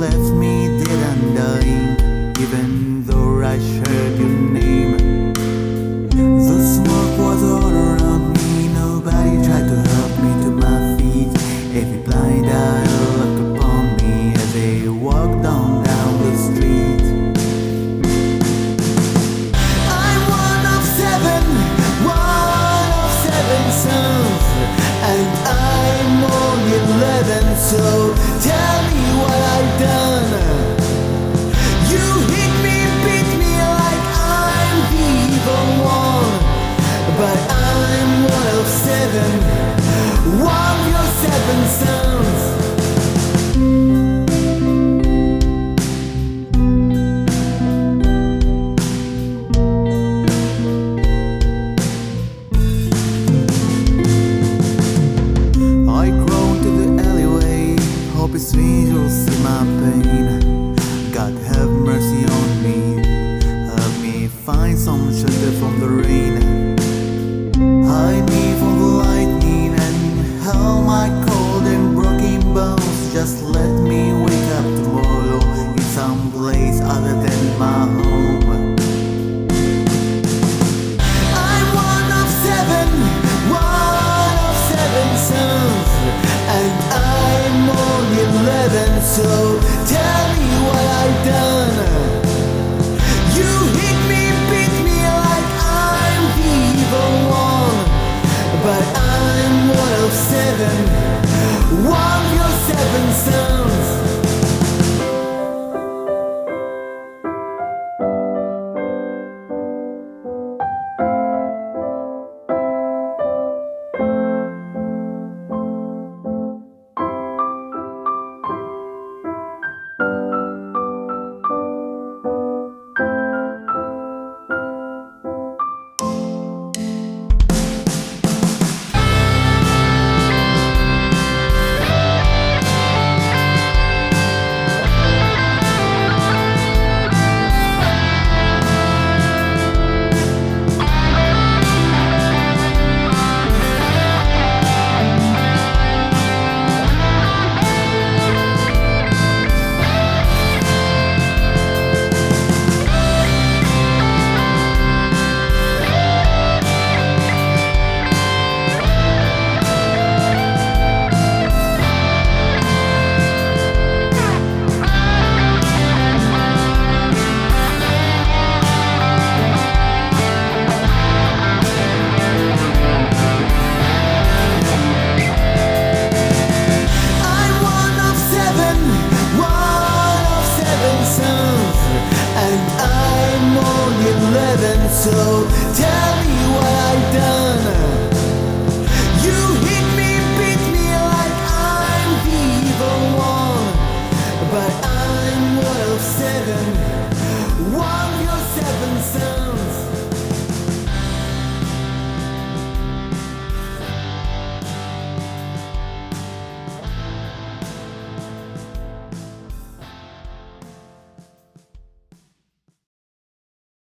left me dead and dying, even though I shared your name. The smoke was all around me, nobody tried to help me to my feet. Every blind eye looked upon me as they walked down the street. I'm one of seven sons, and I'm only 11, so tell me what I've done. You hit me, beat me like I'm the evil one, but I'm one of your seven sons. I crawl to the alleyway, hope it's sweet, you'll see my pain. God have mercy on me, help me find some shelter from the rain. Hide me from the lightning and held my coat